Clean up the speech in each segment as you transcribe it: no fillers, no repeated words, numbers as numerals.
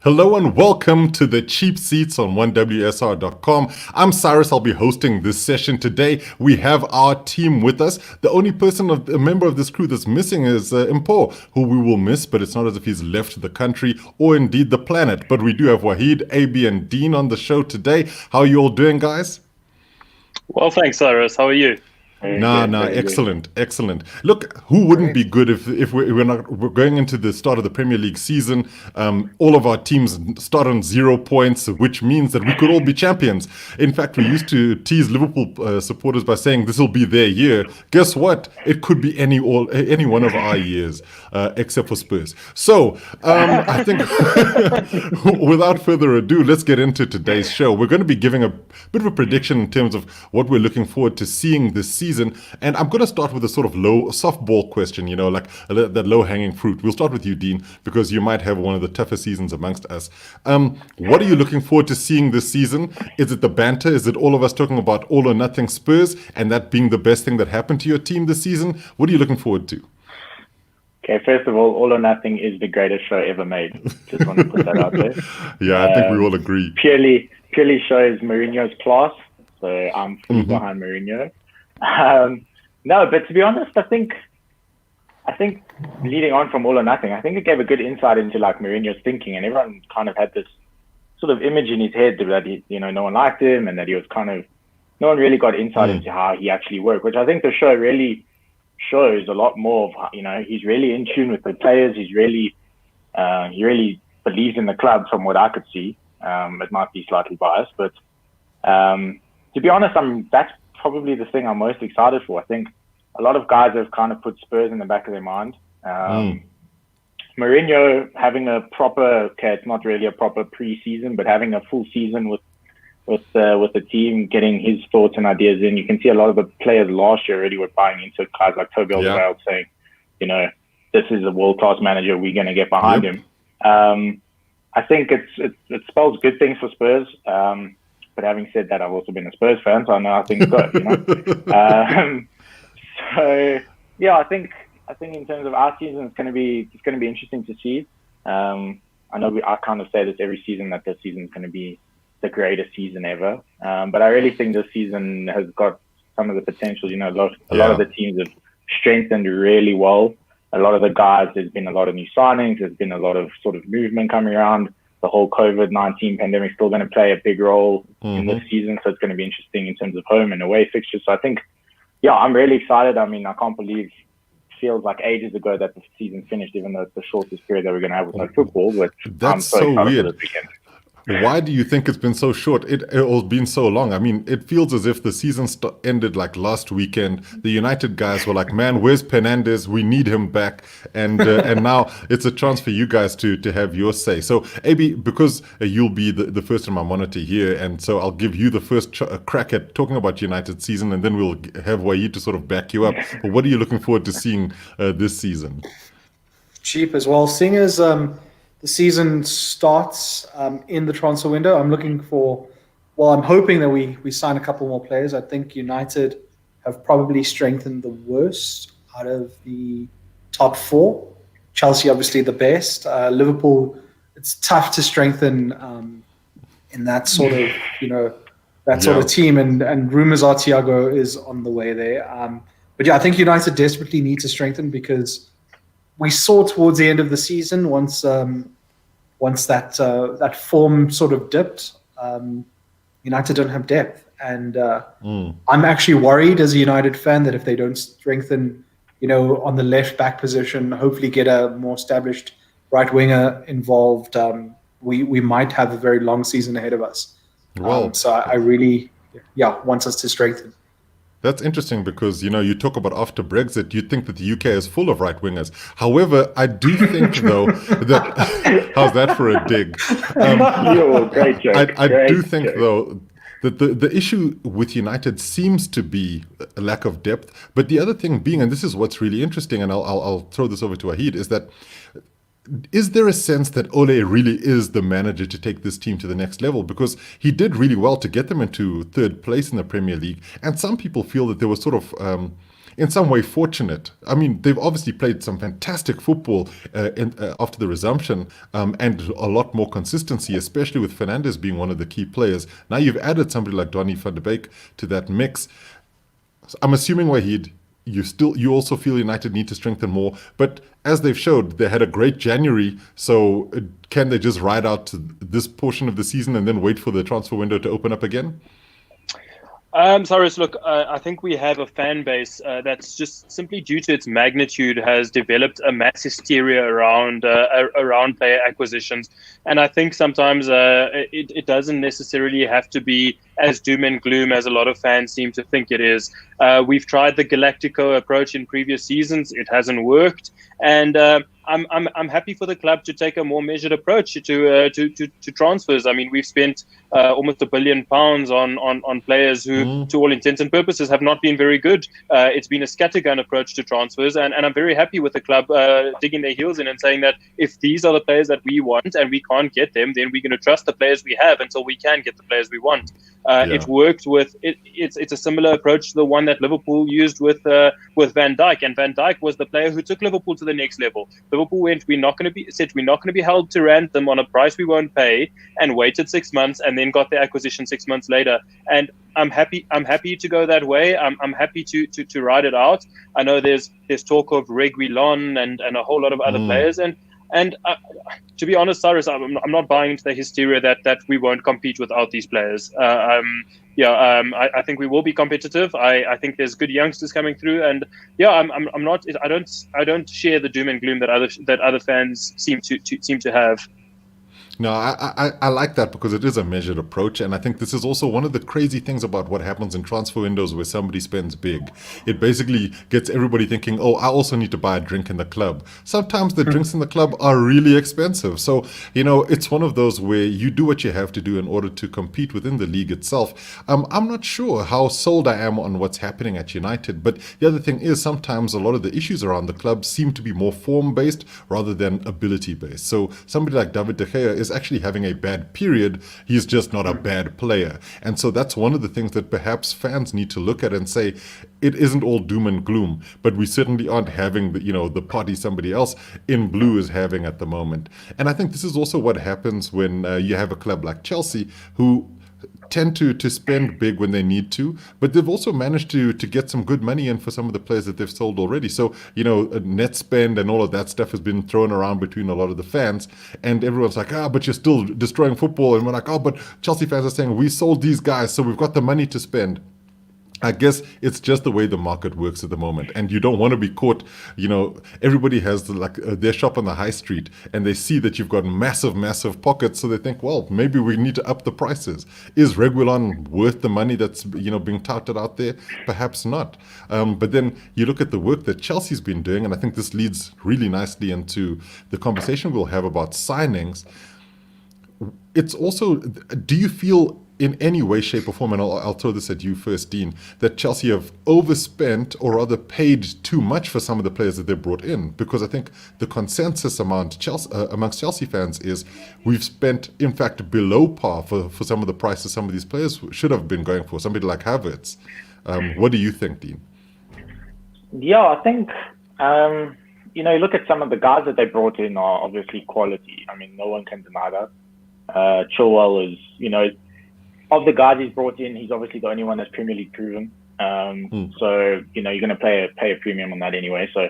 Hello and welcome to the Cheap Seats on 1WSR.com. I'm Cyrus. I'll be hosting this session today. We have our team with us. The only a member of this crew that's missing is Impo, who we will miss, but it's not as if he's left the country or indeed the planet. But we do have Wahid, AB, and Dean on the show today. How are you all doing, guys? Well, thanks, Cyrus. How are you? Excellent. Look, who wouldn't be good if we're going into the start of the Premier League season? All of our teams start on 0 points, which means that we could all be champions. In fact, we used to tease Liverpool supporters by saying this will be their year. Guess what? It could be any one of our years, except for Spurs. So I think, without further ado, let's get into today's show. We're going to be giving a bit of a prediction in terms of what we're looking forward to seeing this season. And I'm going to start with a sort of softball question, like that low-hanging fruit. We'll start with you, Dean, because you might have one of the toughest seasons amongst us. What are you looking forward to seeing this season? Is it the banter? Is it all of us talking about all or nothing Spurs and that being the best thing that happened to your team this season? What are you looking forward to? Okay, first of all or nothing is the greatest show ever made. Just want to put that out there. Yeah, I think we all agree. Purely shows Mourinho's class. So I'm fully behind Mourinho. No, but to be honest, I think leading on from all or nothing, I think it gave a good insight into like Mourinho's thinking, and everyone kind of had this sort of image in his head that no one liked him, and that he was no one really got insight into how he actually worked, which I think the show really shows a lot more of. He's really in tune with the players. He really believes in the club, from what I could see. It might be slightly biased, but to be honest, that's probably the thing I'm most excited for. I think a lot of guys have kind of put Spurs in the back of their mind. Mourinho having it's not really a proper pre-season, but having a full season with the team, getting his thoughts and ideas in. You can see a lot of the players last year already were buying into it. Guys like Toby Alderweireld saying, this is a world-class manager. We're going to get behind him. I think it spells good things for Spurs. But having said that, I've also been a Spurs fan, so I know how things go. So yeah, I think in terms of our season, it's going to be interesting to see. I know I kind of say this every season, that this season is going to be the greatest season ever. But I really think this season has got some of the potential. A lot of the teams have strengthened really well. A lot of the guys, there's been a lot of new signings. There's been a lot of sort of movement coming around. The whole COVID-19 pandemic is still going to play a big role in this season. So it's going to be interesting in terms of home and away fixtures. So I think, I'm really excited. I mean, I can't believe it feels like ages ago that the season finished, even though it's the shortest period that we're going to have with no football. But I'm so weird. For this weekend. Why do you think it's been so short? It's been so long. I mean, it feels as if the season ended like last weekend. The United guys were like, "Man, where's Penandes? We need him back." And now it's a chance for you guys to have your say. So, AB, because you'll be the first on my monitor here, and so I'll give you the first crack at talking about United season, and then we'll have Wahid to sort of back you up. But what are you looking forward to seeing this season? Cheap as well. Seeing as the season starts in the transfer window, I'm hoping that we sign a couple more players. I think United have probably strengthened the worst out of the top four. Chelsea, obviously, the best. Liverpool, it's tough to strengthen in that sort of, sort of team. And rumors are Thiago is on the way there. But yeah, I think United desperately need to strengthen, because we saw towards the end of the season, once that form sort of dipped, United don't have depth, and I'm actually worried as a United fan that if they don't strengthen, on the left back position, hopefully get a more established right winger involved, we might have a very long season ahead of us. So I really, want us to strengthen. That's interesting, because, you talk about after Brexit, you think that the UK is full of right wingers. However, I do think, though, that how's that for a dig? Great joke. I do think, though, that the issue with United seems to be a lack of depth. But the other thing being, and this is what's really interesting, and I'll throw this over to Wahid, is that is there a sense that Ole really is the manager to take this team to the next level? Because he did really well to get them into third place in the Premier League. And some people feel that they were sort of, in some way, fortunate. I mean, they've obviously played some fantastic football after the resumption, and a lot more consistency, especially with Fernandes being one of the key players. Now you've added somebody like Donny van de Beek to that mix. I'm assuming, Wahid, you also feel United need to strengthen more, but as they've showed, they had a great January. So can they just ride out to this portion of the season and then wait for the transfer window to open up again? Cyrus, look, I think we have a fan base that's just simply due to its magnitude has developed a mass hysteria around player acquisitions. And I think sometimes it doesn't necessarily have to be as doom and gloom as a lot of fans seem to think it is. We've tried the Galactico approach in previous seasons. It hasn't worked. And I'm happy for the club to take a more measured approach to transfers. I mean, we've spent almost £1 billion on players who, to all intents and purposes, have not been very good. It's been a scattergun approach to transfers, and I'm very happy with the club digging their heels in and saying that if these are the players that we want and we can't get them, then we're going to trust the players we have until we can get the players we want. It worked with it's a similar approach to the one that Liverpool used with Van Dijk, and Van Dijk was the player who took Liverpool to the next level. Liverpool we're not going to be held to ransom on a price we won't pay, and waited 6 months and then got the acquisition 6 months later. And I'm happy to go that way. I'm happy to ride it out. I know there's talk of Reguilon and a whole lot of other players, and to be honest, Cyrus, I'm not buying into the hysteria that we won't compete without these players. I think we will be competitive. I think there's good youngsters coming through, and I'm not. I don't share the doom and gloom that other fans seem to have. No, I like that because it is a measured approach, and I think this is also one of the crazy things about what happens in transfer windows where somebody spends big. It basically gets everybody thinking, oh, I also need to buy a drink in the club. Sometimes the drinks in the club are really expensive. So, it's one of those where you do what you have to do in order to compete within the league itself. I'm not sure how sold I am on what's happening at United, but the other thing is sometimes a lot of the issues around the club seem to be more form-based rather than ability-based. So somebody like David De Gea is actually having a bad period. He's just not a bad player. And so that's one of the things that perhaps fans need to look at and say, it isn't all doom and gloom, but we certainly aren't having the party somebody else in blue is having at the moment. And I think this is also what happens when you have a club like Chelsea who tend to spend big when they need to, but they've also managed to get some good money in for some of the players that they've sold already. So, net spend and all of that stuff has been thrown around between a lot of the fans, and everyone's like, but you're still destroying football. And we're like, but Chelsea fans are saying, we sold these guys, so we've got the money to spend. I guess it's just the way the market works at the moment, and you don't want to be caught. Everybody has their shop on the high street, and they see that you've got massive pockets, so they think, well, maybe we need to up the prices. Is Reguilon worth the money that's being touted out there? Perhaps not. But then you look at the work that Chelsea's been doing, and I think this leads really nicely into the conversation we'll have about signings. It's also, do you feel in any way, shape, or form, and I'll throw this at you first, Dean, that Chelsea have overspent or rather paid too much for some of the players that they brought in? Because I think the consensus amongst Chelsea fans is we've spent, in fact, below par for some of the prices some of these players should have been going for, somebody like Havertz. What do you think, Dean? Yeah, I think, you look at some of the guys that they brought in are obviously quality. I mean, no one can deny that. Chilwell is, of the guys he's brought in, he's obviously the only one that's Premier League proven. So, you're going to pay a premium on that anyway. So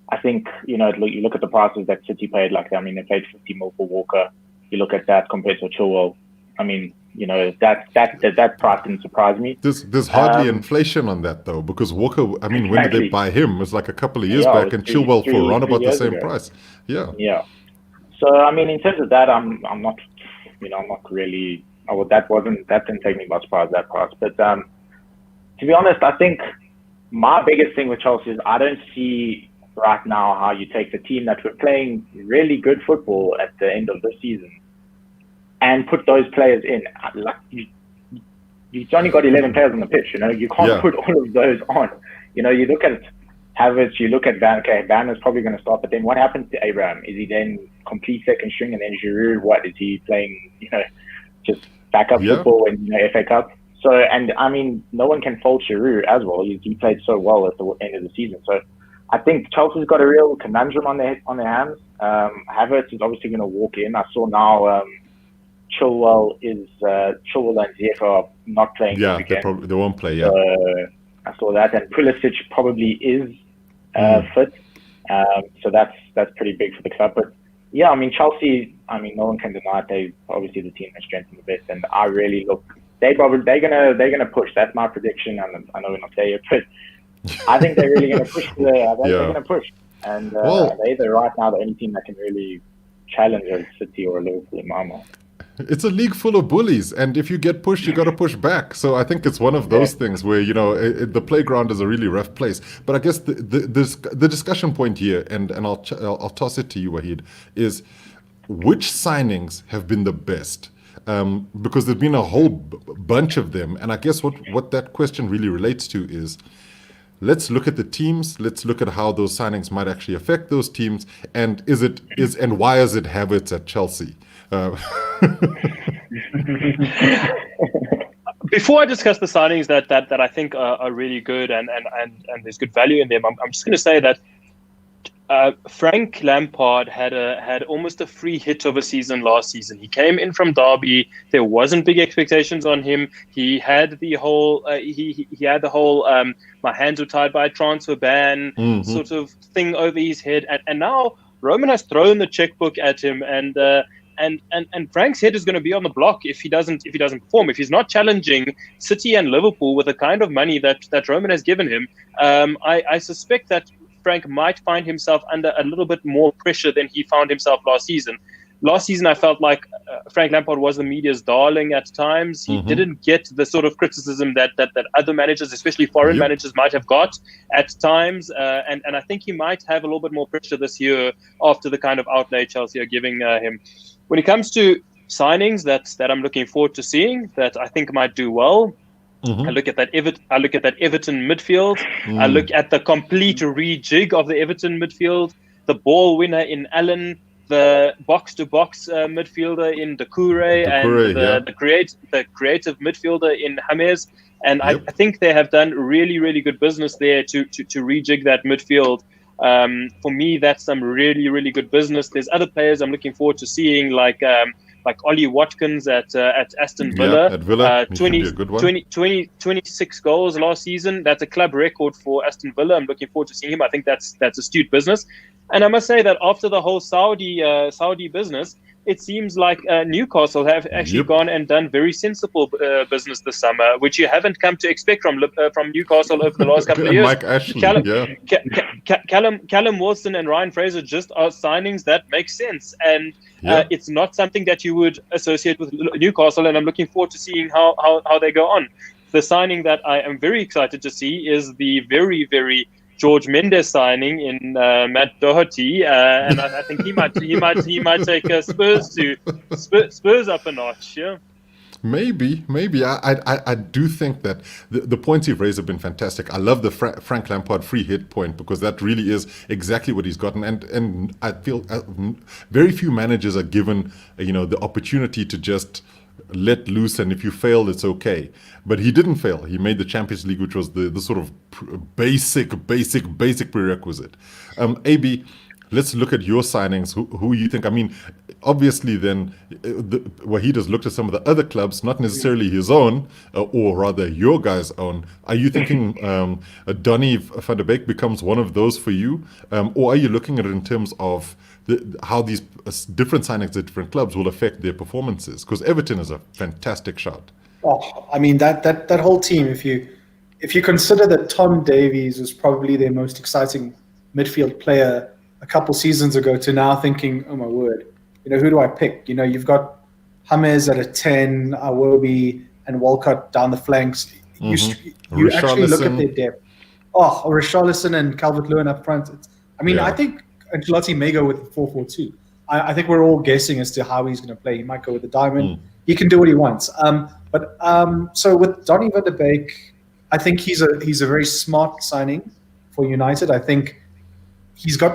I think, you look at the prices that City paid, they paid 50 mil for Walker. You look at that compared to Chilwell. I mean, that price didn't surprise me. There's hardly inflation on that, though, because Walker, when did they buy him? It was like a couple of years back, and Chilwell for around about the same price. Yeah. Yeah. So, in terms of that, I'm not really... that didn't take me by surprise, that price. But to be honest, I think my biggest thing with Chelsea is I don't see right now how you take the team that were playing really good football at the end of the season and put those players in. You've only got 11 players on the pitch. You can't put all of those on. You look at Havertz, you look at Van. Okay, Van is probably going to start, but then what happens to Abraham? Is he then complete second string, and then Giroud? What is he playing? Just backup football in FA Cup. So, and I mean, no one can fault Giroud as well. He played so well at the end of the season. So, I think Chelsea's got a real conundrum on their hands. Havertz is obviously going to walk in. I saw now Chilwell and Ziyech are not playing. Yeah, they won't play. Yeah, I saw that, and Pulisic probably is fit. So that's pretty big for the club. But yeah, I mean Chelsea. I mean, no one can deny it. They obviously the team has strengthened the best, and I really look. They're gonna push. That's my prediction. And I know we're not there yet, but I think they're really gonna push. They're gonna push, and they're right now the only team that can really challenge a City or a Liverpool in my mind. It's a league full of bullies, and if you get pushed, you got to push back. So I think it's one of those things where the playground is a really rough place. But I guess the discussion point here, and I'll toss it to you, Wahid, is which signings have been the best? Because there's been a whole bunch of them, and I guess what that question really relates to is, let's look at the teams. Let's look at how those signings might actually affect those teams, and why is it Havertz at Chelsea? Before I discuss the signings that I think are really good and there's good value in them, I'm just going to say that Frank Lampard had almost a free hit of a season last season. He came in from Derby. There wasn't big expectations on him. He had the whole my hands were tied by a transfer ban sort of thing over his head, and now Roman has thrown the checkbook at him, and Frank's head is going to be on the block if he doesn't perform. If he's not challenging City and Liverpool with the kind of money that Roman has given him, I suspect that Frank might find himself under a little bit more pressure than he found himself last season. Last season, I felt like Frank Lampard was the media's darling at times. He didn't get the sort of criticism that other managers, especially foreign managers, might have got at times. And I think he might have a little bit more pressure this year after the kind of outlay Chelsea are giving him. When it comes to signings that I'm looking forward to seeing, that I think might do well, I look at that Everton midfield. I look at the complete rejig of the Everton midfield, the ball winner in Allen, the box-to-box midfielder in Doucouré, and the creative midfielder in James. And I think they have done really, really good business there to rejig that midfield. For me, that's some really, really good business. There's other players I'm looking forward to seeing, like Ollie Watkins at Aston Villa. At Villa, 26 goals last season. That's a club record for Aston Villa. I'm looking forward to seeing him. I think that's astute business. And I must say that after the whole Saudi business, it seems like Newcastle have actually gone and done very sensible business this summer, which you haven't come to expect from Newcastle over the last couple of years. Mike Ashley, Callum Wilson and Ryan Fraser just are signings that make sense, and it's not something that you would associate with Newcastle. And I'm looking forward to seeing how they go on. The signing that I am very excited to see is the very, very George Mendes signing in Matt Doherty, and I think he might take Spurs up a notch. Yeah. Maybe. I do think that the points you've raised have been fantastic. I love the Frank Lampard free hit point, because that really is exactly what he's gotten. And I feel very few managers are given the opportunity to just let loose, and if you fail, it's okay. But he didn't fail. He made the Champions League, which was the sort of basic prerequisite. AB, let's look at your signings. Who you think? I mean, obviously, then Wahid has looked at some of the other clubs, not necessarily his own, or rather your guys' own. Are you thinking Donny van der Beek becomes one of those for you, or are you looking at it in terms of how these different signings at different clubs will affect their performances? Because Everton is a fantastic shout. Oh, I mean that whole team. If you consider that Tom Davies was probably their most exciting midfield player a couple seasons ago, to now thinking, oh my word, who do I pick? You've got James at a 10, Iwobi and Walcott down the flanks. You actually look at their depth. Oh, Richarlison and Calvert-Lewin up front. I think Ancelotti may go with 4-4-2. I think we're all guessing as to how he's going to play. He might go with the diamond. He can do what he wants. So with Donny van der Beek, I think he's a very smart signing for United. I think he's got.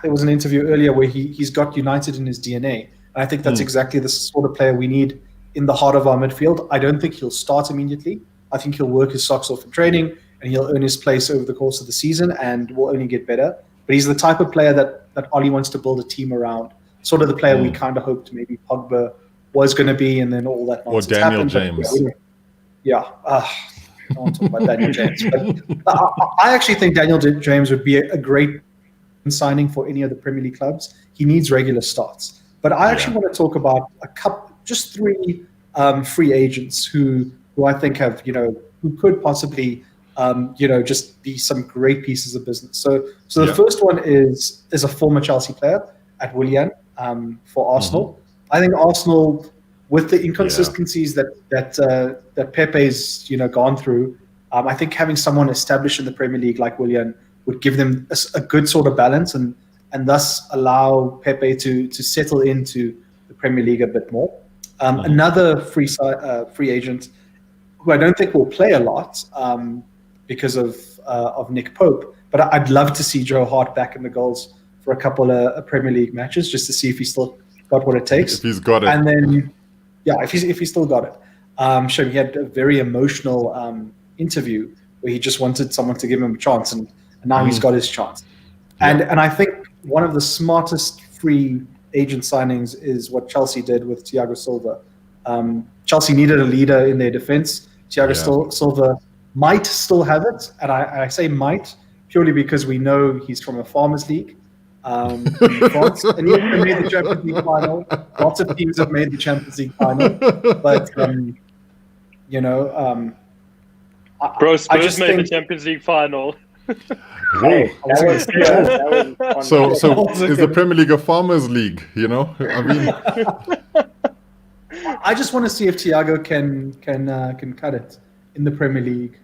There was an interview earlier where he's got United in his DNA, and I think that's exactly the sort of player we need in the heart of our midfield. I don't think he'll start immediately. I think he'll work his socks off in training, and he'll earn his place over the course of the season, and will only get better. But he's the type of player that Ollie wants to build a team around. Sort of the player we kind of hoped maybe Pogba was going to be, and then all that nonsense or Daniel happened. James. I don't talk about Daniel James. But I actually think Daniel James would be a great signing for any of the Premier League clubs. He needs regular starts. But I actually want to talk about just three free agents who I think have, who could possibly, just be some great pieces of business. So the first one is a former Chelsea player at Willian for Arsenal. I think Arsenal, with the inconsistencies that Pepe's gone through, I think having someone established in the Premier League like Willian would give them a good sort of balance and thus allow Pepe to settle into the Premier League a bit more. Another free agent who I don't think will play a lot because of Nick Pope, but I'd love to see Joe Hart back in the goals for a couple of Premier League matches just to see if he's still got what it takes. If he's got it. And then, if he's still got it. Sure, he had a very emotional interview where he just wanted someone to give him a chance, and now he's got his chance. And I think one of the smartest free agent signings is what Chelsea did with Thiago Silva. Chelsea needed a leader in their defense. Thiago Silva might still have it, and I say might purely because we know he's from a farmers league in France, and he made the Champions League final. Lots of teams have made the Champions League final, but Spurs made the Champions League final. Hey, that was So is the Premier League a farmers league? I mean, I just want to see if Thiago can cut it in the Premier League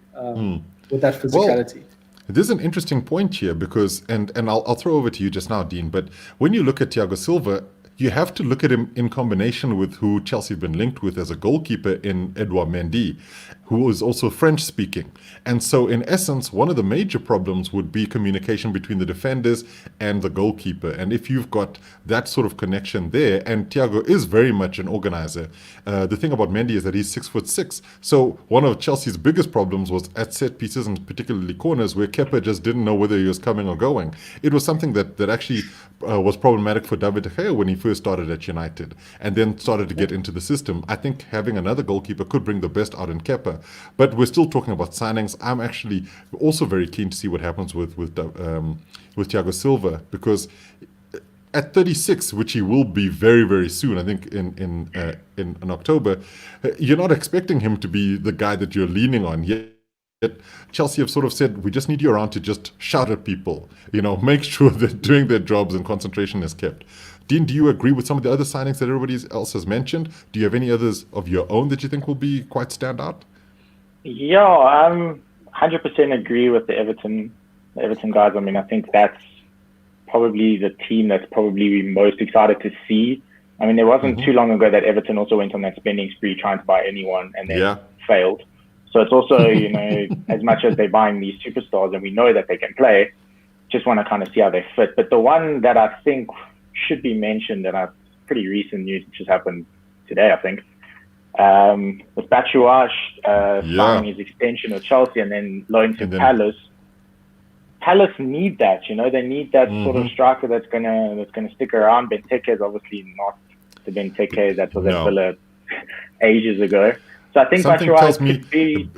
with that physicality. Well, there's an interesting point here because, and I'll throw over to you just now, Dean, but when you look at Thiago Silva, you have to look at him in combination with who Chelsea have been linked with as a goalkeeper in Edouard Mendy, who is also French-speaking. And so, in essence, one of the major problems would be communication between the defenders and the goalkeeper. And if you've got that sort of connection there, and Thiago is very much an organizer, the thing about Mendy is that he's 6'6". So one of Chelsea's biggest problems was at set pieces and particularly corners where Kepa just didn't know whether he was coming or going. It was something that actually was problematic for David De Gea when he first started at United and then started to get into the system. I think having another goalkeeper could bring the best out in Kepa, but we're still talking about signings. I'm actually also very keen to see what happens with Thiago Silva, because at 36, which he will be very, very soon, I think in October, you're not expecting him to be the guy that you're leaning on yet. Chelsea have sort of said, we just need you around to just shout at people, make sure that doing their jobs and concentration is kept. Dean, do you agree with some of the other signings that everybody else has mentioned? Do you have any others of your own that you think will be quite standout? Yeah, I'm 100% agree with the Everton guys. I mean, I think that's probably the team that's probably most excited to see. I mean, there wasn't too long ago that Everton also went on that spending spree trying to buy anyone and then failed. So it's also, as much as they're buying these superstars and we know that they can play, just want to kind of see how they fit. But the one that I think should be mentioned, and pretty recent news, which has happened today, I think, was Batshuayi signing his extension with Chelsea and then loaned to Palace. Palace need that, they need that sort of striker that's gonna stick around. Benteke is obviously not the Benteke that was at Villa ages ago. So I think Batshuayi could be.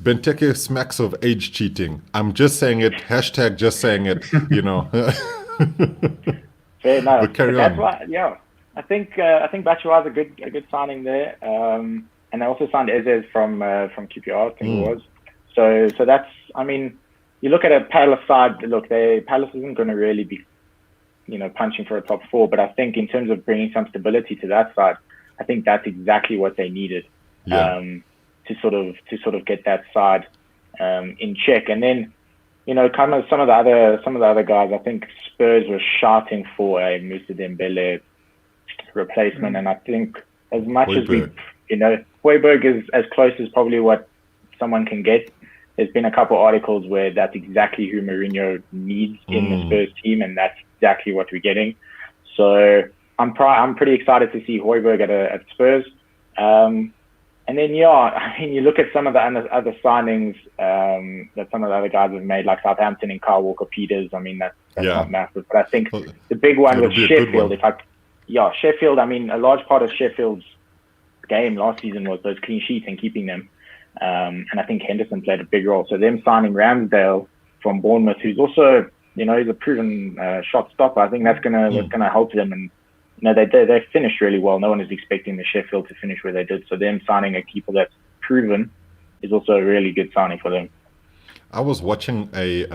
Benteke smacks of age cheating. I'm just saying it. # just saying it. Fair enough. But carry that's on. Why, I think Batshuayi is a good signing there. And they also signed Eze from QPR, I think it was. So that's, I mean, you look at a Palace side. Look, Palace isn't going to really be, punching for a top 4. But I think in terms of bringing some stability to that side, I think that's exactly what they needed. To sort of get that side in check. And then, kind of some of the other guys, I think Spurs were shouting for a Moussa Dembele replacement, and I think as much as Højbjerg is as close as probably what someone can get. there's been a couple articles where that's exactly who Mourinho needs in the Spurs team, and that's exactly what we're getting. So I'm pretty excited to see Højbjerg at Spurs. And then, I mean, you look at some of the other signings that some of the other guys have made, like Southampton and Kyle Walker-Peters. I mean, that's not massive. But I think the big one was Sheffield. Sheffield, I mean, a large part of Sheffield's game last season was those clean sheets and keeping them. And I think Henderson played a big role. So them signing Ramsdale from Bournemouth, who's also, he's a proven shot stopper. I think that's gonna help them. And they finished really well. No one is expecting the Sheffield to finish where they did. So them signing a keeper that's proven is also a really good signing for them. I was watching a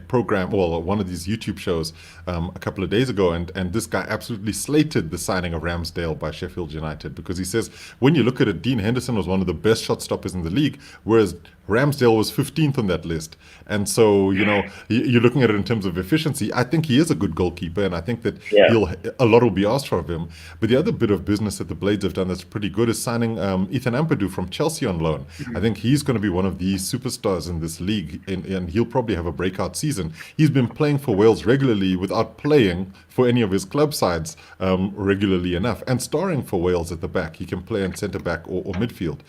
program, well, one of these YouTube shows a couple of days ago, and this guy absolutely slated the signing of Ramsdale by Sheffield United, because he says when you look at it, Dean Henderson was one of the best shot stoppers in the league, whereas Ramsdale was 15th on that list. And so, you're looking at it in terms of efficiency. I think he is a good goalkeeper, and I think that a lot will be asked of him. But the other bit of business that the Blades have done that's pretty good is signing Ethan Ampadu from Chelsea on loan. I think he's going to be one of the superstars in this league, and he'll probably have a breakout season. He's been playing for Wales regularly without playing for any of his club sides regularly enough, and starring for Wales at the back. He can play in centre back or midfield.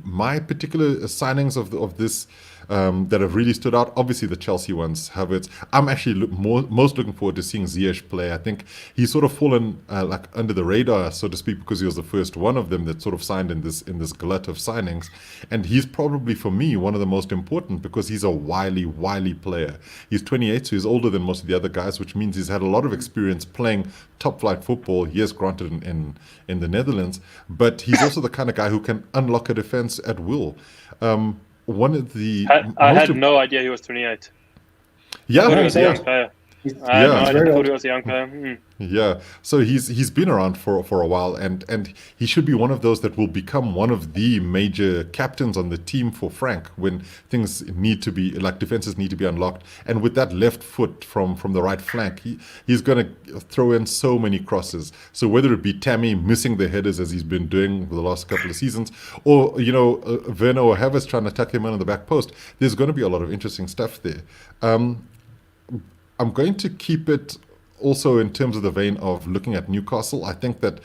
My particular signings of this that have really stood out, obviously the Chelsea ones, Havertz. I'm actually most looking forward to seeing Ziyech play. I think he's sort of fallen like under the radar, so to speak, because he was the first one of them that sort of signed in this glut of signings, and he's probably for me one of the most important because he's a wily player. He's 28, so he's older than most of the other guys, which means he's had a lot of experience playing top flight football. Yes, granted in the Netherlands, but he's also the kind of guy who can unlock a defense at will. One of the I had no idea he was 28. Yeah, I was a young player. I thought he was a young player. Yeah, so he's been around for a while, and he should be one of those that will become one of the major captains on the team for Frank when things need to be, like defenses need to be unlocked. And with that left foot from the right flank, he's going to throw in so many crosses. So whether it be Tammy missing the headers as he's been doing for the last couple of seasons, or Werner or Havertz trying to tuck him in on the back post, there's going to be a lot of interesting stuff there. I'm going to keep it also in terms of the vein of looking at Newcastle. I think that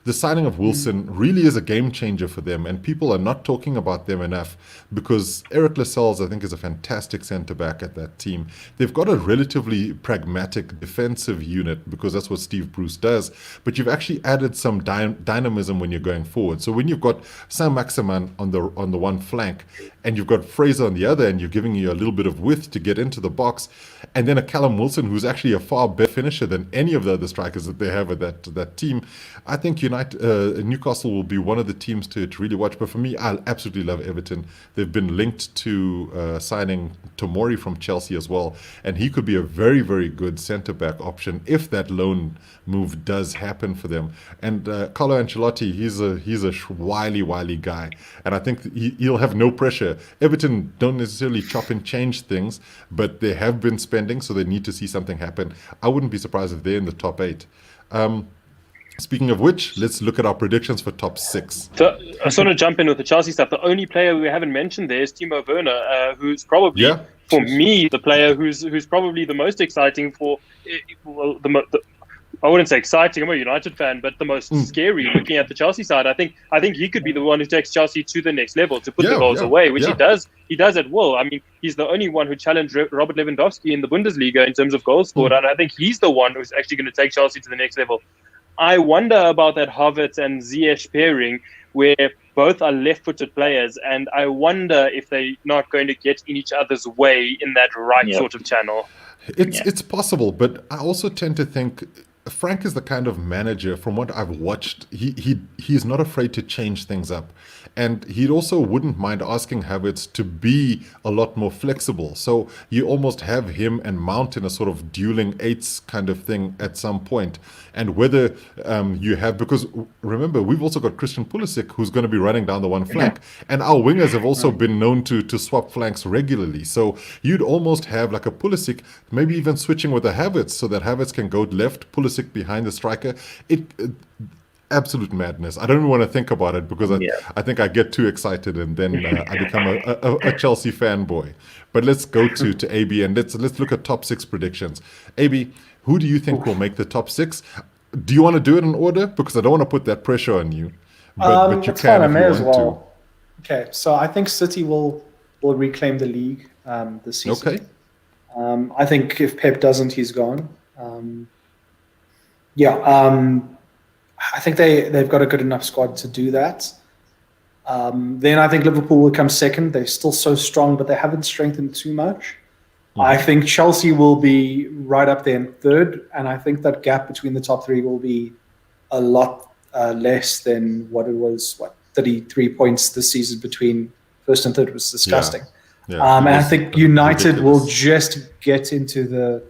the signing of Wilson really is a game changer for them, and people are not talking about them enough because Eric Lascelles, I think, is a fantastic centre-back at that team. They've got a relatively pragmatic defensive unit because that's what Steve Bruce does, but you've actually added some dynamism when you're going forward. So when you've got Saint-Maximin on the one flank and you've got Fraser on the other, and you're giving you a little bit of width to get into the box, and then a Callum Wilson who's actually a far better finisher than any of the other strikers that they have at that team, I think Newcastle will be one of the teams to really watch. But for me, I absolutely love Everton. They've been linked to signing Tomori from Chelsea as well, and he could be a very, very good centre-back option if that loan move does happen for them. And Carlo Ancelotti, he's a wily guy, and I think he'll have no pressure. Everton don't necessarily chop and change things, but they have been spending, so they need to see something happen. I wouldn't be surprised if they're in the top 8. Speaking of which, let's look at our predictions for top 6. So I sort of jump in with the Chelsea stuff. The only player we haven't mentioned there is Timo Werner, who's probably, for me, the player who's probably the most exciting for, I wouldn't say exciting, I'm a United fan, but the most scary looking at the Chelsea side. I think he could be the one who takes Chelsea to the next level, to put the goals away, which he does. He does at will. I mean, he's the only one who challenged Robert Lewandowski in the Bundesliga in terms of goals scored, and I think he's the one who's actually going to take Chelsea to the next level. I wonder about that Havertz and Ziyech pairing, where both are left-footed players, and I wonder if they're not going to get in each other's way in that right sort of channel. It's possible, but I also tend to think Frank is the kind of manager, from what I've watched, he's not afraid to change things up. And he also wouldn't mind asking Havertz to be a lot more flexible. So you almost have him and Mount in a sort of dueling eights kind of thing at some point. And whether you have, because remember, we've also got Christian Pulisic who's going to be running down the one flank. And our wingers have also been known to swap flanks regularly. So you'd almost have like a Pulisic, maybe even switching with a Havertz so that Havertz can go left, Pulisic behind the striker. absolute madness. I don't even want to think about it because I think I get too excited and then I become a Chelsea fanboy. But let's go to AB and let's look at top 6 predictions. AB, who do you think will make the top 6? Do you want to do it in order? Because I don't want to put that pressure on you. But you That's can fine. I if may you as want well. Okay, so I think City will reclaim the league this to. season. Okay. I think if Pep doesn't, he's gone. I think they've got a good enough squad to do that. Then I think Liverpool will come second. They're still so strong, but they haven't strengthened too much. I think Chelsea will be right up there in third, and I think that gap between the top 3 will be a lot less than what it was. 33 points this season between first and third was disgusting. Yeah, and I think United ridiculous. will just get into the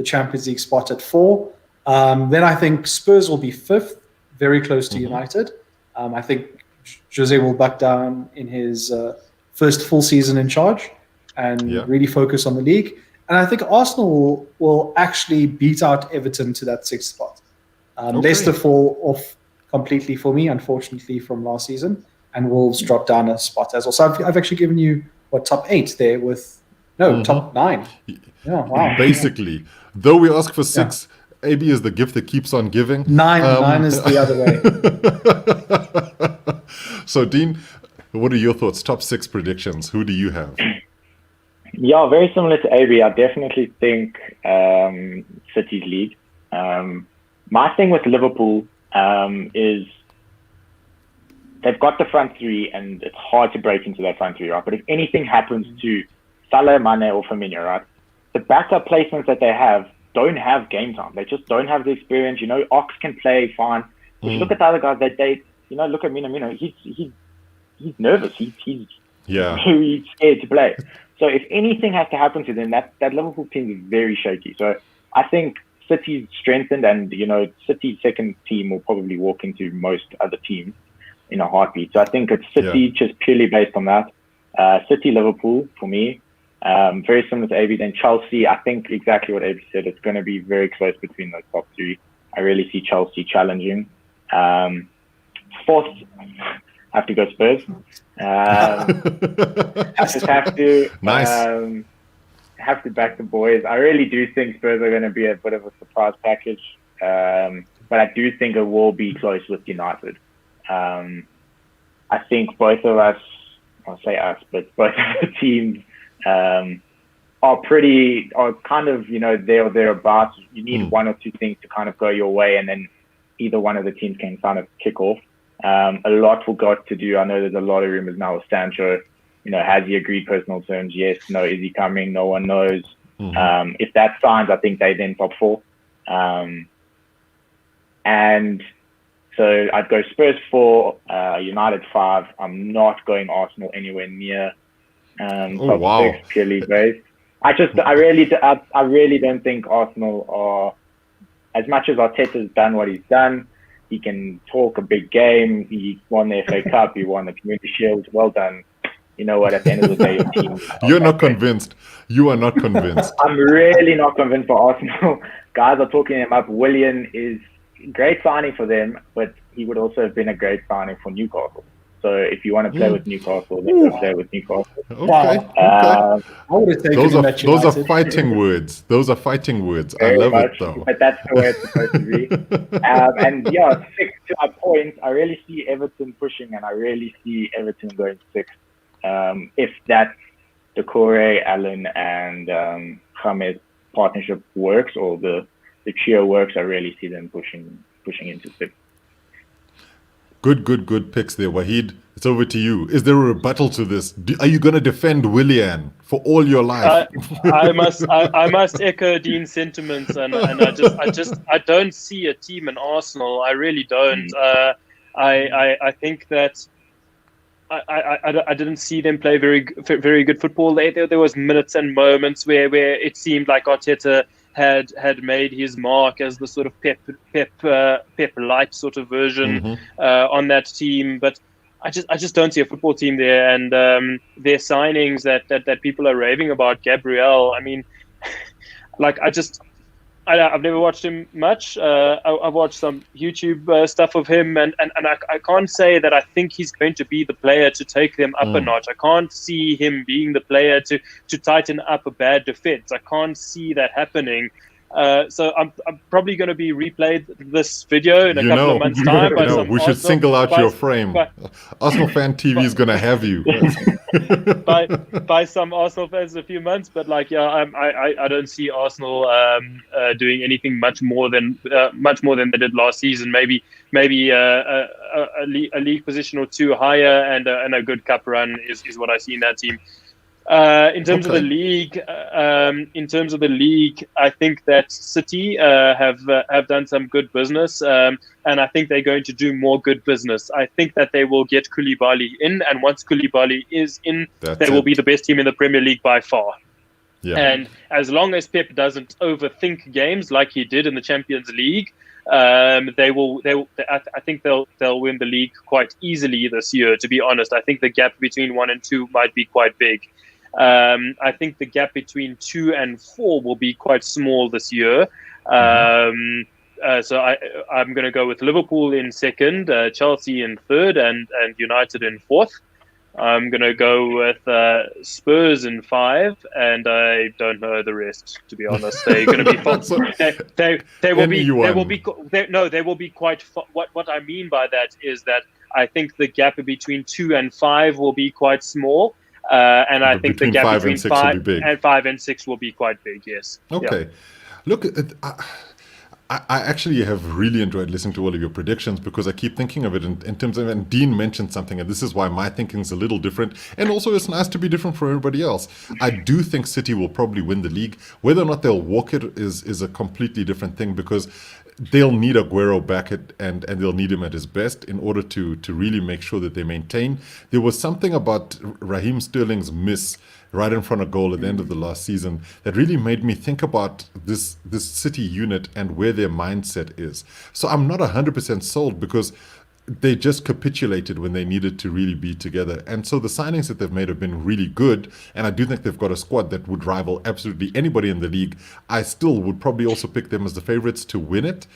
Champions League spot at 4. Then I think Spurs will be 5th, very close to United. I think Jose will back down in his first full season in charge and really focus on the league. And I think Arsenal will actually beat out Everton to that 6th spot. Leicester fall off completely for me, unfortunately, from last season, and Wolves drop down a spot as well. So I've actually given you top 8 there with top 9. Yeah, wow. Basically, though we ask for 6, AB is the gift that keeps on giving. 9 is the other way. So, Dean, what are your thoughts? Top 6 predictions. Who do you have? Yeah, very similar to AB. I definitely think City's lead. My thing with Liverpool is they've got the front 3, and it's hard to break into that front 3, right? But if anything happens to Salah, Mane, or Firmino, right, the backup placements that they have don't have game time. They just don't have the experience. Ox can play fine. If you look at the other guys, look at Minamino. He's nervous. He's very scared to play. So if anything has to happen to them, that Liverpool team is very shaky. So I think City's strengthened, and City's second team will probably walk into most other teams in a heartbeat. So I think it's City just purely based on that. City, Liverpool for me. Very similar to AB. Then Chelsea, I think exactly what AB said. It's going to be very close between those top 3. I really see Chelsea challenging. 4th, have to go Spurs. I just have to have to back the boys. I really do think Spurs are going to be a bit of a surprise package, but I do think it will be close with United. I think both of us, I'll say us, but both of the teams are kind of there or thereabouts. You need 1 or 2 things to kind of go your way, and then either one of the teams can kind of kick off. A lot will got to do. I know there's a lot of rumors now with Sancho. Has he agreed personal terms? Yes, no. Is he coming? No one knows. If that signs, I think they then top 4. And so I'd go Spurs 4, United 5. I'm not going Arsenal anywhere near top 6 purely based. I really don't think Arsenal are, as much as Arteta's done what he's done. He can talk a big game. He won the FA Cup. He won the Community Shield. Well done. You know what? At the end of the day, your team. You're not convinced. You are not convinced. I'm really not convinced for Arsenal. Guys are talking him up. Willian is a great signing for them, but he would also have been a great signing for Newcastle. So if you want to play with Newcastle, then go play with Newcastle. Okay. I would have taken those are fighting words. Those are fighting words. I love it though. But that's the way it's supposed to be. And 6 to our point, I really see Everton pushing, and I really see Everton going 6. If that Decore, Allen, and James partnership works, or the trio works, I really see them pushing into 6. Good picks there, Wahid. It's over to you. Is there a rebuttal to this? Are you going to defend Willian for all your life? I must echo Dean's sentiments, and I don't see a team in Arsenal. I really don't. I think that I didn't see them play very good football. There was minutes and moments where it seemed like Arteta had made his mark as the sort of Pep light sort of version on that team, but I just don't see a football team there. And their signings that people are raving about, Gabriel. I mean, like I've never watched him much. I've watched some YouTube stuff of him, and I can't say that I think he's going to be the player to take them up a notch. I can't see him being the player to tighten up a bad defense. I can't see that happening. So I'm probably going to be replayed this video in a couple of months' time. By some we should Arsenal, single out by, your frame. Arsenal Fan TV is going to have you. by some Arsenal fans in a few months, but like, yeah, I don't see Arsenal doing anything much more than they did last season. Maybe a league position or two higher and a good cup run is what I see in that team. In terms of the league, I think that City have done some good business, and I think they're going to do more good business. I think that they will get Koulibaly in, and once Koulibaly is in, they will be the best team in the Premier League by far. Yeah. And as long as Pep doesn't overthink games like he did in the Champions League, they will. I think they'll win the league quite easily this year. To be honest, I think the gap between 1 and 2 might be quite big. I think the gap between 2 and 4 will be quite small this year. So I'm going to go with Liverpool in second, Chelsea in third, and United in fourth. I'm going to go with Spurs in 5, and I don't know the rest, to be honest. They're going to be they will be quite. What I mean by that is that I think the gap between 2 and 5 will be quite small. And I think the gap between 5 and 6 will be quite big, yes. Okay. Yeah. Look, I actually have really enjoyed listening to all of your predictions because I keep thinking of it in terms of, and Dean mentioned something, and this is why my thinking is a little different. And also it's nice to be different from everybody else. I do think City will probably win the league. Whether or not they'll walk it is a completely different thing because they'll need Aguero back and they'll need him at his best in order to really make sure that they maintain. There was something about Raheem Sterling's miss right in front of goal at the end of the last season that really made me think about this City unit and where their mindset is. So I'm not 100% sold because they just capitulated when they needed to really be together. And so the signings that they've made have been really good. And I do think they've got a squad that would rival absolutely anybody in the league. I still would probably also pick them as the favorites to win it.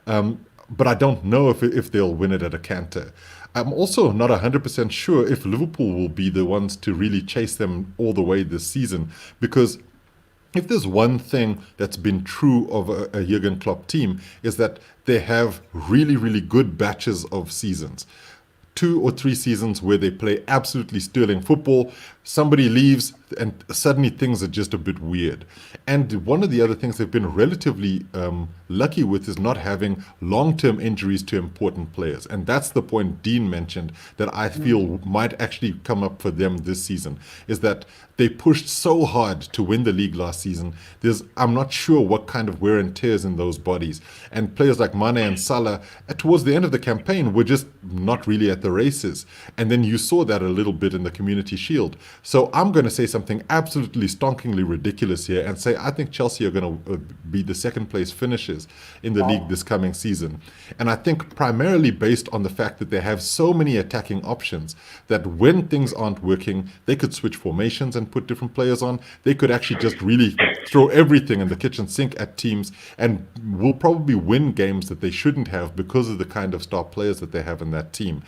But I don't know if they'll win it at a canter. I'm also not 100% sure if Liverpool will be the ones to really chase them all the way this season, because if there's one thing that's been true of a Jurgen Klopp team is that they have really, really good batches of seasons. 2 or 3 seasons where they play absolutely sterling football, somebody leaves and suddenly things are just a bit weird. And one of the other things they've been relatively lucky with is not having long-term injuries to important players. And that's the point Dean mentioned that I feel might actually come up for them this season, is that they pushed so hard to win the league last season. I'm not sure what kind of wear and tears in those bodies. And players like Mane and Salah, towards the end of the campaign, were just not really at the races. And then you saw that a little bit in the Community Shield. So I'm going to say something absolutely stonkingly ridiculous here and say I think Chelsea are going to be the second place finishers in the league this coming season. And I think primarily based on the fact that they have so many attacking options that when things aren't working, they could switch formations and put different players on. They could actually just really throw everything in the kitchen sink at teams and will probably win games that they shouldn't have because of the kind of star players that they have in that team.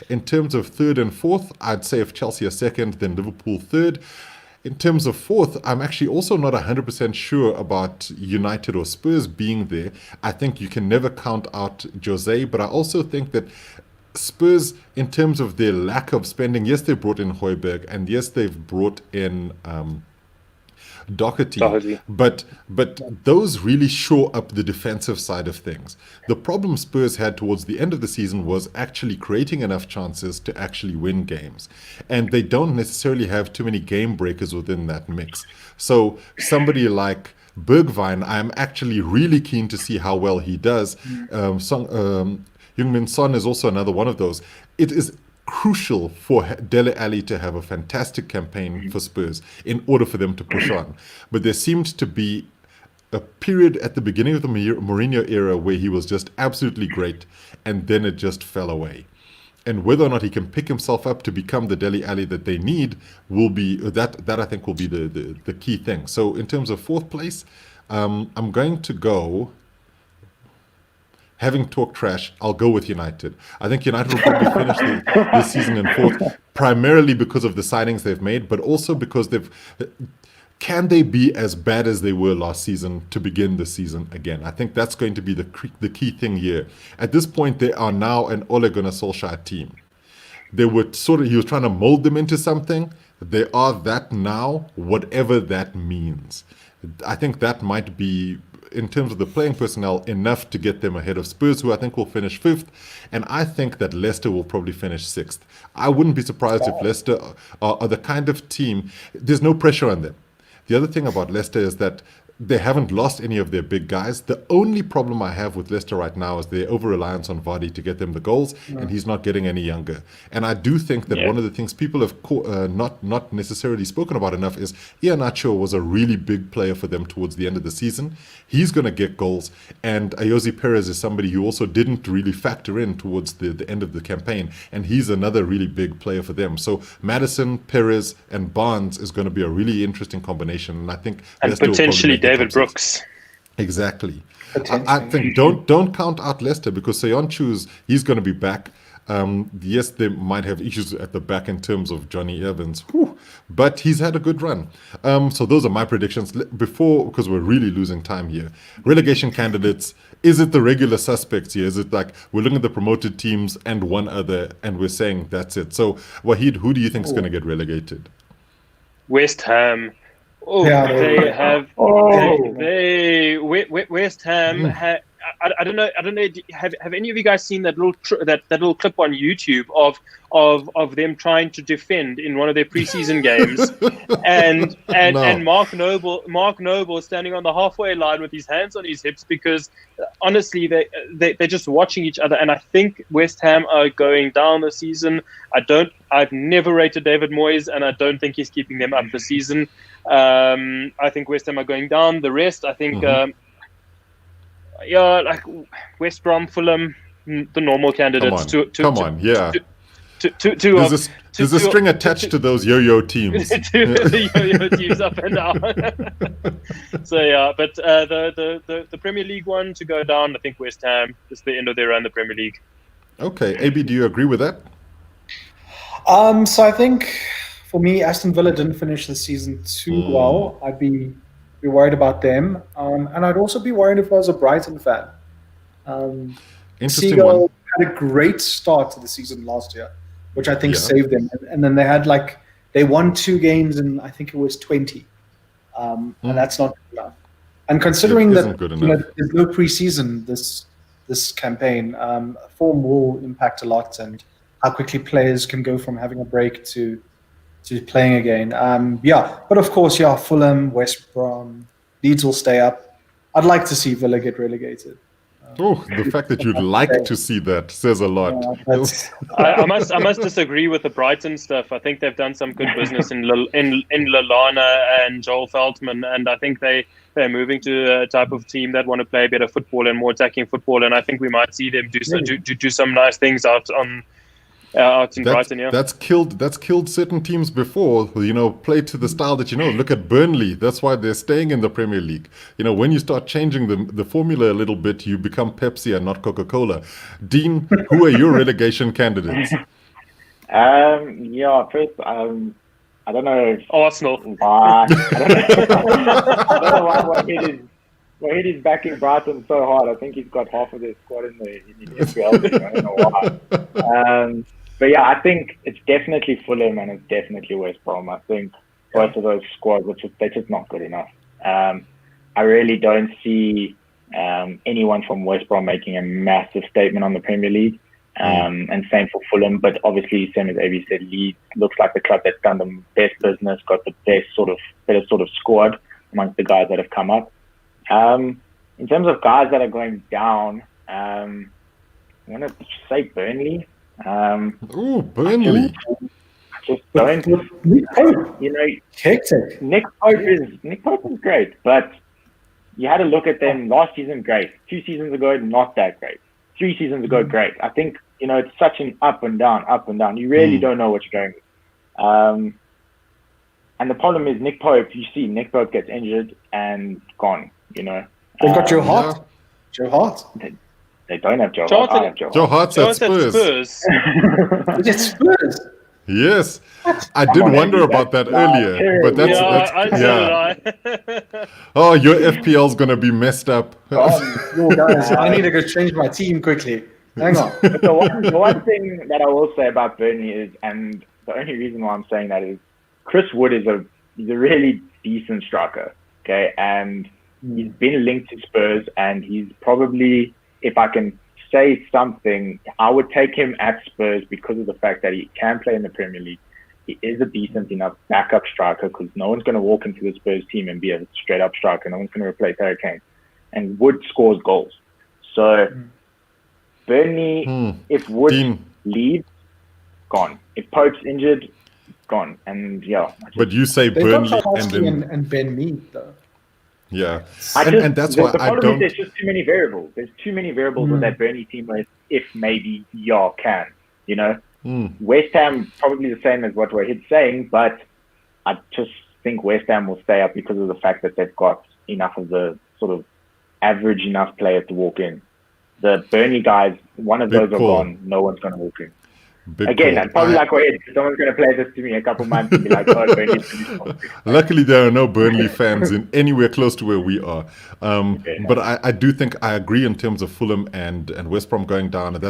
In terms of third and fourth, I'd say if Chelsea are second, then Liverpool third. In terms of fourth, I'm actually also not 100% sure about United or Spurs being there. I think you can never count out Jose, but I also think that Spurs, in terms of their lack of spending, yes, they brought in Højbjerg, and yes, they've brought in Doherty. But those really shore up the defensive side of things. The problem Spurs had towards the end of the season was actually creating enough chances to actually win games. And they don't necessarily have too many game breakers within that mix. So somebody like Bergwijn, I'm actually really keen to see how well he does. Heung-min Son is also another one of those. It is crucial for Dele Alli to have a fantastic campaign for Spurs in order for them to push on. But there seemed to be a period at the beginning of the Mourinho era where he was just absolutely great, and then it just fell away. And whether or not he can pick himself up to become the Dele Alli that they need will be that I think will be the key thing. So in terms of fourth place, I'm going to go. Having talked trash, I'll go with United. I think United will probably finish this season in fourth, primarily because of the signings they've made, but also because they've. Can they be as bad as they were last season to begin the season again? I think that's going to be the key thing here. At this point, they are now an Ole Gunnar Solskjaer team. They were he was trying to mold them into something. They are that now, whatever that means. I think that might be, in terms of the playing personnel, enough to get them ahead of Spurs, who I think will finish fifth. And I think that Leicester will probably finish sixth. I wouldn't be surprised if Leicester are the kind of team, there's no pressure on them. The other thing about Leicester is that they haven't lost any of their big guys. The only problem I have with Leicester right now is their over-reliance on Vardy to get them the goals, and he's not getting any younger. And I do think that one of the things people have not necessarily spoken about enough is Iheanacho was a really big player for them towards the end of the season. He's going to get goals, and Ayoze Perez is somebody who also didn't really factor in towards the end of the campaign, and he's another really big player for them. So Maddison, Perez, and Barnes is going to be a really interesting combination, and I think and potentially David Brooks. Exactly. I think don't count out Leicester, because Soyuncu's he's going to be back. Yes, they might have issues at the back in terms of Johnny Evans, but he's had a good run. So those are my predictions. Because we're really losing time here. Relegation candidates, is it the regular suspects here? Is it like we're looking at the promoted teams and one other, and we're saying that's it? So Wahid, who do you think is going to get relegated? West Ham. Oh, Yeah, they have. Oh. West Ham. I don't know. Have any of you guys seen that little clip on YouTube of them trying to defend in one of their preseason games, and Mark Noble standing on the halfway line with his hands on his hips, because honestly they're just watching each other. And I think West Ham are going down this season. I've never rated David Moyes, and I don't think he's keeping them up this season. I think West Ham are going down. The rest, I think. Like West Brom, Fulham, the normal candidates. There's a string attached to those yo-yo teams. To the yo-yo teams up and down. So yeah, but the Premier League one to go down, I think West Ham is the end of their run, the Premier League. Okay, AB, do you agree with that? So I think for me, Aston Villa didn't finish the season too well. I'd be worried about them, and I'd also be worried if I was a Brighton fan. Interesting Seagull one. had a great start to the season last year, which I think saved them. And then they won 2 games in, I think it was 20, and that's not good enough. And considering that there's no preseason this campaign, form will impact a lot, and how quickly players can go from having a break to playing again. But of course, Fulham, West Brom, Leeds will stay up. I'd like to see Villa get relegated. The fact that you'd like to see that says a lot. I must disagree with the Brighton stuff. I think they've done some good business in Lallana and Joel Feldman, and I think they're moving to a type of team that want to play better football and more attacking football. And I think we might see them do some nice things out in Brighton. That's killed certain teams before, play to the style that look at Burnley. That's why they're staying in the Premier League. When you start changing the formula a little bit, you become Pepsi and not Coca-Cola. Dean, who are your relegation candidates? First, I don't know. Arsenal. Why? I don't know why Wahid is backing Brighton so hard. I think he's got half of their squad in the FPL. I don't know why. But yeah, I think it's definitely Fulham and it's definitely West Brom. I think both of those squads, they're just not good enough. I really don't see anyone from West Brom making a massive statement on the Premier League. And same for Fulham. But obviously, same as AB said, Leeds looks like the club that's done the best business, got the better sort of squad amongst the guys that have come up. In terms of guys that are going down, I'm going to say Burnley. Burnley. Just don't. Hectic. Nick Pope is great, but you had to look at them last season, great. 2 seasons ago, not that great. 3 seasons ago, great. I think, it's such an up and down. You really don't know what you're going with. And the problem is Nick Pope, you see Nick Pope gets injured and gone. You know, They've got Joe Hart. Yeah. Joe Hart. They don't have Joe Joe Hart. I Hart- have Joe Joe Hart. Hart's at Spurs. Is it Spurs? Yes, I Come did on, wonder Andy, about that that's earlier, but that's I. Oh, your FPL's gonna be messed up. Yo, guys, I need to go change my team quickly. Hang on. But the one thing that I will say about Burnley is, and the only reason why I'm saying that is, Chris Wood is a really decent striker, okay, and he's been linked to Spurs, and he's probably, if I can say something, I would take him at Spurs because of the fact that he can play in the Premier League. He is a decent enough backup striker because no one's going to walk into the Spurs team and be a straight up striker. No one's going to replace Harry Kane, and Wood scores goals. So Burnley, if Wood leaves, gone. If Pope's injured, gone. And yeah. But you say They've Burnley got and Tarkowski then and Ben Mead, though. yeah, and that's the why I problem don't. is there's just too many variables. There's too many variables with that Burnley team. If maybe y'all can, you know. West Ham probably the same as what Wahid's saying, but I just think West Ham will stay up because of the fact that they've got enough of the sort of average enough players to walk in. The Burnley guys, one of those are gone. No one's going to walk in. Again, that's probably like Wahid. Someone's going to play this to me in a couple months and be like, "Oh, Burnley's Luckily, there are no Burnley fans in anywhere close to where we are. But I do think I agree in terms of Fulham and West Brom going down. And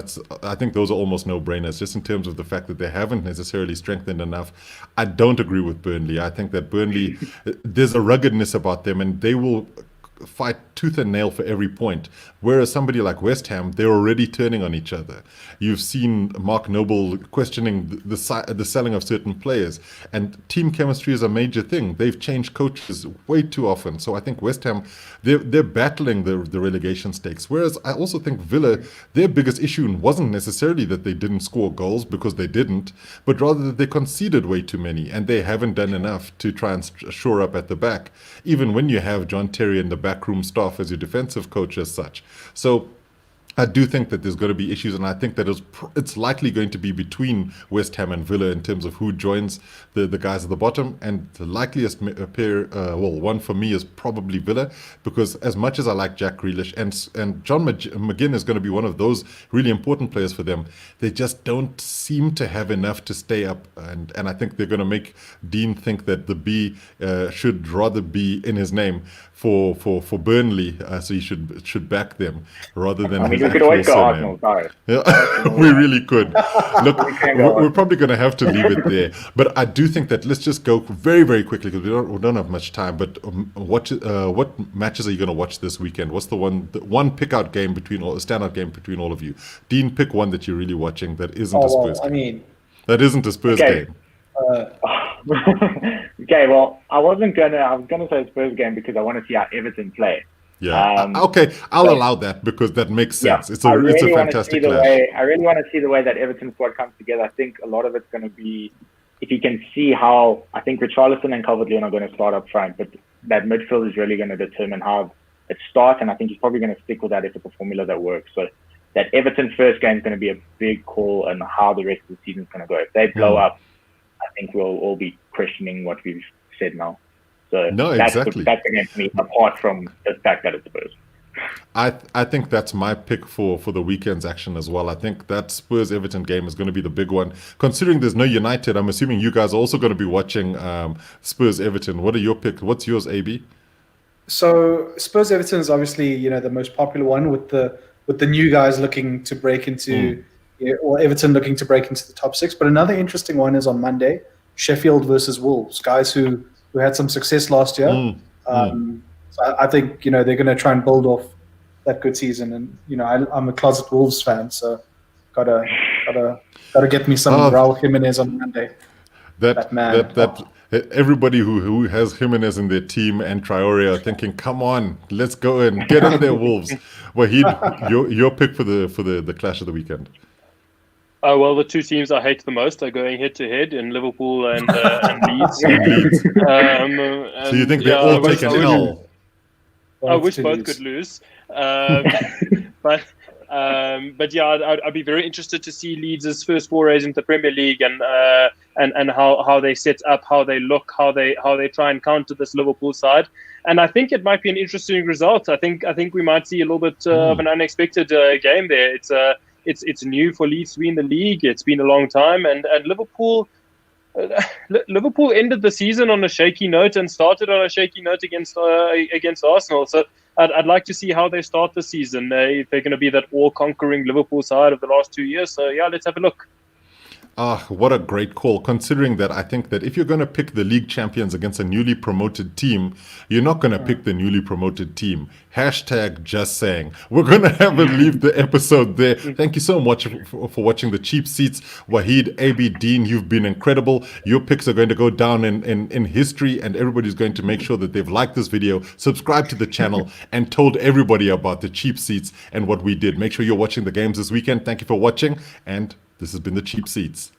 I think those are almost no-brainers, just in terms of the fact that they haven't necessarily strengthened enough. I don't agree with Burnley. I think that Burnley, there's a ruggedness about them, and they will fight tooth and nail for every point. Whereas somebody like West Ham, they're already turning on each other. You've seen Mark Noble questioning the selling of certain players, and team chemistry is a major thing. They've changed coaches way too often. So I think West Ham, they're battling the relegation stakes. Whereas I also think Villa, their biggest issue wasn't necessarily that they didn't score goals, because they didn't, but rather that they conceded way too many, and they haven't done enough to try and shore up at the back, even when you have John Terry and the backroom staff as your defensive coach as such. So I do think that there's going to be issues, and I think that it's likely going to be between West Ham and Villa in terms of who joins the guys at the bottom. And the likeliest one for me is probably Villa, because as much as I like Jack Grealish and John McGinn is going to be one of those really important players for them, they just don't seem to have enough to stay up. And I think they're going to make Dean think that the B should rather be in his name for Burnley, so he should back them rather than. I mean, we could always go Arsenal. Sorry. Yeah, we really could. Look, we're probably going to have to leave it there. But I do think that let's just go very, very quickly, because we don't have much time. But what matches are you going to watch this weekend? What's the one pick-out game standout game between all of you? Dean, pick one that you're really watching that isn't a Spurs game. That isn't a Spurs game. Okay, well, I was gonna say Spurs game because I want to see how Everton play. Yeah. Okay, I'll allow that because that makes sense. Yeah, it's a fantastic clash. I really want to see the way that Everton squad comes together. I think a lot of it's going to be, if you can see how, I think Richarlison and Calvert-Lewin are going to start up front, but that midfield is really going to determine how it starts, and I think he's probably going to stick with that if it's a formula that works. So that Everton first game is going to be a big call on how the rest of the season is going to go. If they blow up, I think we'll all be questioning what we've said now. So that's the game for me, apart from the fact that it's Spurs. I think that's my pick for the weekend's action as well. I think that Spurs-Everton game is going to be the big one. Considering there's no United, I'm assuming you guys are also going to be watching Spurs-Everton. What are your picks? What's yours, AB? So Spurs-Everton is obviously the most popular one with the new guys looking to break into, or Everton looking to break into the top six. But another interesting one is on Monday, Sheffield versus Wolves, guys who had some success last year. So I think they're going to try and build off that good season, and I'm a closet Wolves fan, so gotta get me some Raul Jimenez on Monday. That man. Everybody who has Jimenez in their team and Traore are thinking, come on, let's go and get in there, Wolves. Wahid, your pick for the clash of the weekend. Well, the two teams I hate the most are going head-to-head in Liverpool and Leeds. So you think they all take an L? I wish both could lose. But yeah, I'd be very interested to see Leeds' first forays into the Premier League and how they set up, how they look, how they try and counter this Liverpool side. And I think it might be an interesting result. I think we might see a little bit of an unexpected game there. It's new for Leeds to be in the league. It's been a long time, and Liverpool. Liverpool ended the season on a shaky note and started on a shaky note against Arsenal. So I'd like to see how they start the season. If they're going to be that all-conquering Liverpool side of the last 2 years. So yeah, let's have a look. What a great call, considering that I think that if you're going to pick the league champions against a newly promoted team, you're not going to pick the newly promoted team. Hashtag just saying. We're going to have to leave the episode there. Thank you so much for watching The Cheap Seats. Wahid, AB, Dean, you've been incredible. Your picks are going to go down in history, and everybody's going to make sure that they've liked this video, subscribed to the channel, and told everybody about The Cheap Seats and what we did. Make sure you're watching the games this weekend. Thank you for watching, and this has been The Cheap Seats.